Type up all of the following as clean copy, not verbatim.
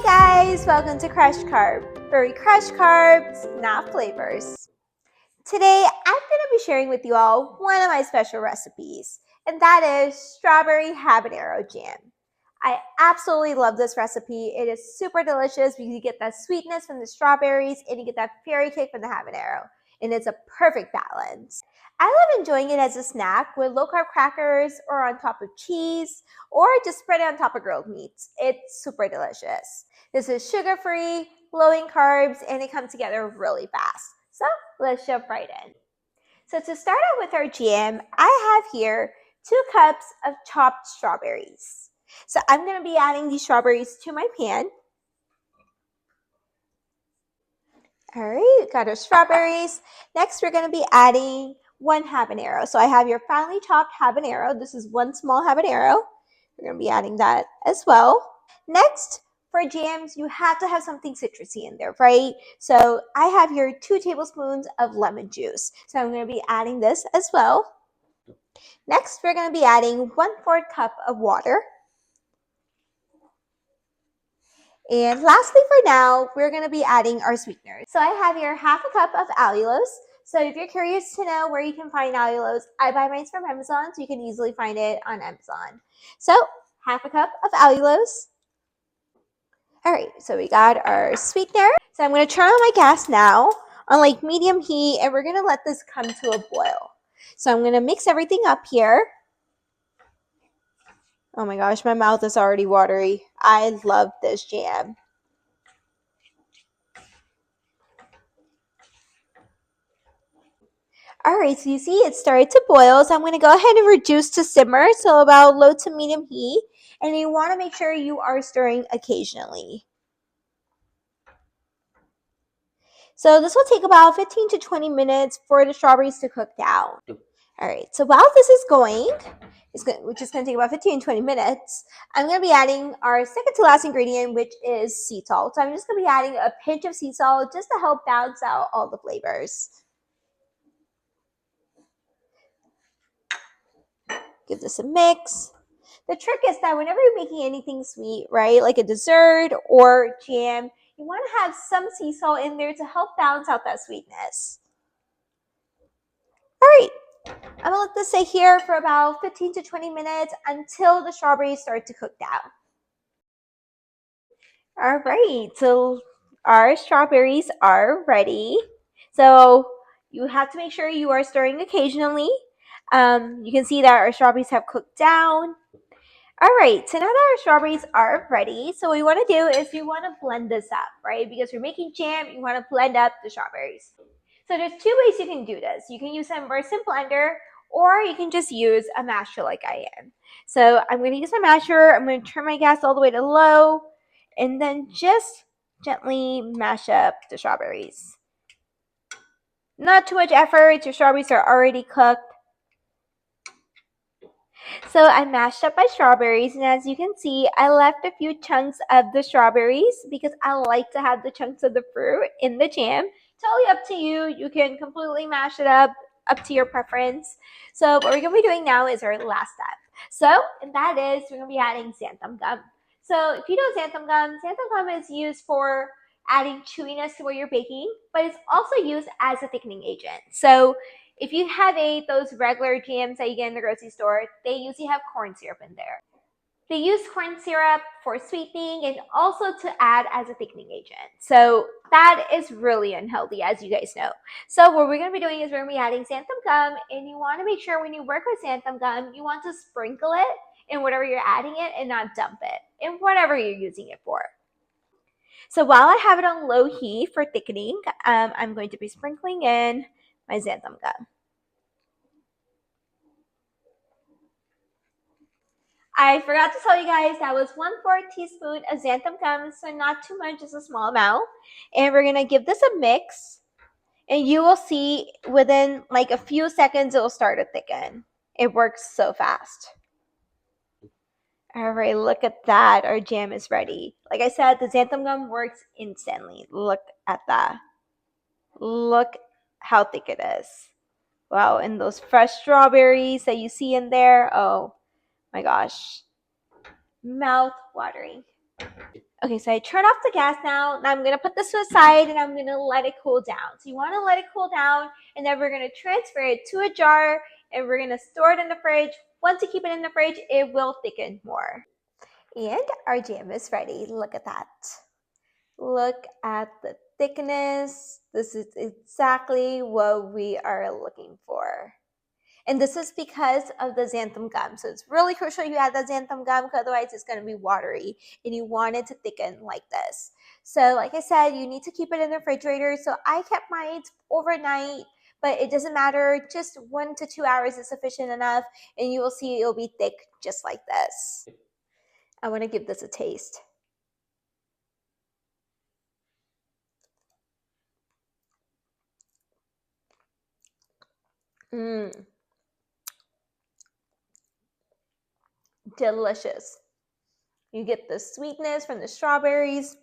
Hi guys, welcome to CrushCarb, where we crush carbs, not flavors. Today, I'm going to be sharing with you all one of my special recipes, and that is strawberry habanero jam. I absolutely love this recipe. It is super delicious because you get that sweetness from the strawberries and you get that fairy kick from the habanero, and it's a perfect balance. I love enjoying it as a snack with low-carb crackers or on top of cheese or just spread it on top of grilled meats. It's super delicious. This is sugar-free, low in carbs, and it comes together really fast. So let's jump right in. So to start out with our jam, I have here 2 cups of chopped strawberries. So I'm going to be adding these strawberries to my pan. All right, got our strawberries. Next, we're going to be adding 1 habanero. So I have your finely chopped habanero. This is 1 small habanero. We're going to be adding that as well. Next, for jams, you have to have something citrusy in there, right? So I have here 2 tablespoons of lemon juice. So I'm going to be adding this as well. Next, we're going to be adding 1/4 cup of water. And lastly for now, we're going to be adding our sweeteners. So I have here 1/2 cup of allulose. So if you're curious to know where you can find allulose, I buy mine from Amazon, so you can easily find it on Amazon. So 1/2 cup of allulose. All right, so we got our sweetener. So I'm going to turn on my gas now on like medium heat, and we're going to let this come to a boil. So I'm going to mix everything up here. Oh my gosh, my mouth is already watery. I love this jam. All right, so you see it started to boil. So I'm going to go ahead and reduce to simmer, so about low to medium heat. And you want to make sure you are stirring occasionally. So this will take about 15 to 20 minutes for the strawberries to cook down. All right, so while this is going, which is going to take about 15 to 20 minutes, I'm going to be adding our second to last ingredient, which is sea salt. So I'm just going to be adding a pinch of sea salt just to help balance out all the flavors. Give this a mix. The trick is that whenever you're making anything sweet, right, like a dessert or jam, you want to have some sea salt in there to help balance out that sweetness. All right, I'm going to let this sit here for about 15 to 20 minutes until the strawberries start to cook down. All right, so our strawberries are ready. So you have to make sure you are stirring occasionally. You can see that our strawberries have cooked down. All right, so now that our strawberries are ready, so what you want to do is you want to blend this up, right? Because you're making jam, you want to blend up the strawberries. So there's 2 ways you can do this. You can use a more simple blender, or you can just use a masher like I am. So I'm going to use my masher. I'm going to turn my gas all the way to low, and then just gently mash up the strawberries. Not too much effort. Your strawberries are already cooked. So I mashed up my strawberries, and as you can see, I left a few chunks of the strawberries because I like to have the chunks of the fruit in the jam. Totally up to you. You can completely mash it up to your preference. So what we're going to be doing now is our last step. So, and that is we're going to be adding xanthan gum. So if you know xanthan gum is used for adding chewiness to what you're baking, but it's also used as a thickening agent. So if you have those regular jams that you get in the grocery store, they usually have corn syrup in there. They use corn syrup for sweetening and also to add as a thickening agent. So that is really unhealthy, as you guys know. So what we're going to be doing is we're going to be adding xanthan gum, and you want to make sure when you work with xanthan gum, you want to sprinkle it in whatever you're adding it and not dump it in whatever you're using it for. So while I have it on low heat for thickening, I'm going to be sprinkling in my xanthan gum. I forgot to tell you guys that was 1/4 teaspoon of xanthan gum, so not too much, just a small amount. And we're gonna give this a mix, and you will see within like a few seconds it will start to thicken. It works so fast. All right, look at that. Our jam is ready. Like I said, the xanthan gum works instantly. Look at that. Look how thick it is. Wow, and those fresh strawberries that you see in there. Oh my gosh. Mouth watering. Okay, so I turn off the gas now. Now I'm gonna put this to the side and I'm gonna let it cool down. So you wanna let it cool down and then we're gonna transfer it to a jar and we're gonna store it in the fridge. Once you keep it in the fridge, it will thicken more. And our jam is ready. Look at that. Look at the thickness. This is exactly what we are looking for. And this is because of the xanthan gum. So it's really crucial you add the xanthan gum because otherwise it's going to be watery and you want it to thicken like this. So like I said, you need to keep it in the refrigerator. So I kept mine overnight, but it doesn't matter. Just 1 to 2 hours is sufficient enough and you will see it'll be thick just like this. I want to give this a taste. Delicious. You get the sweetness from the strawberries,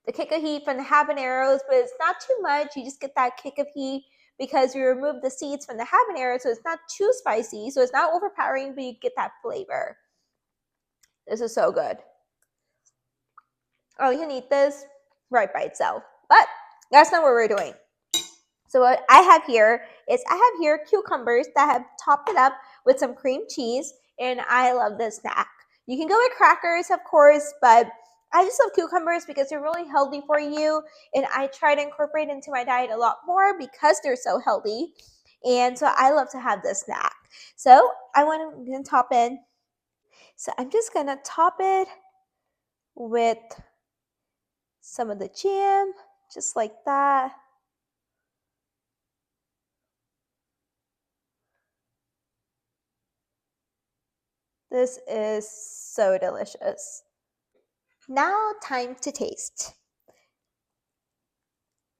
the kick of heat from the habaneros, but it's not too much. You just get that kick of heat because you remove the seeds from the habanero, so it's not too spicy, so it's not overpowering, but you get that flavor. This is so good. Oh, you can eat this right by itself, but that's not what we're doing. So what I have here is cucumbers that have topped it up with some cream cheese, and I love this snack. You can go with crackers, of course, but I just love cucumbers because they're really healthy for you, and I try to incorporate into my diet a lot more because they're so healthy, and so I love to have this snack. So I'm gonna top in. So I'm just gonna top it with some of the jam, just like that. This is so delicious. Now time to taste.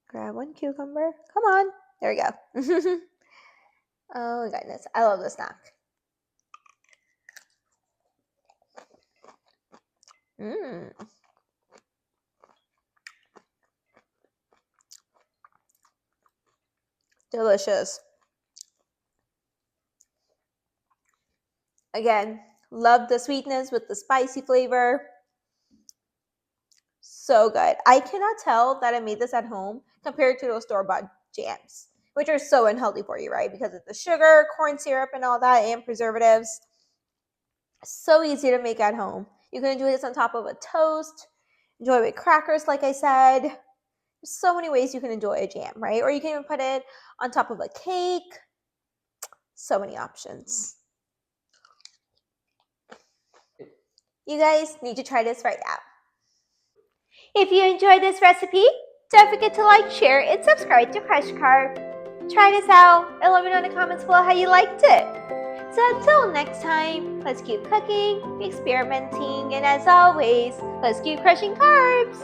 Grab one cucumber. Come on. There we go. Oh my goodness. I love this snack. Mmm. Delicious. Again, love the sweetness with the spicy flavor. So good. I cannot tell that I made this at home compared to those store-bought jams, which are so unhealthy for you, right? Because of the sugar, corn syrup, and all that, and preservatives. So easy to make at home. You can enjoy this on top of a toast, enjoy it with crackers, like I said. There's so many ways you can enjoy a jam, right? Or you can even put it on top of a cake. So many options. You guys need to try this right now. If you enjoyed this recipe, don't forget to like, share, and subscribe to CrushCarb. Try this out and let me know in the comments below how you liked it. So until next time, let's keep cooking, experimenting, and as always, let's keep crushing carbs.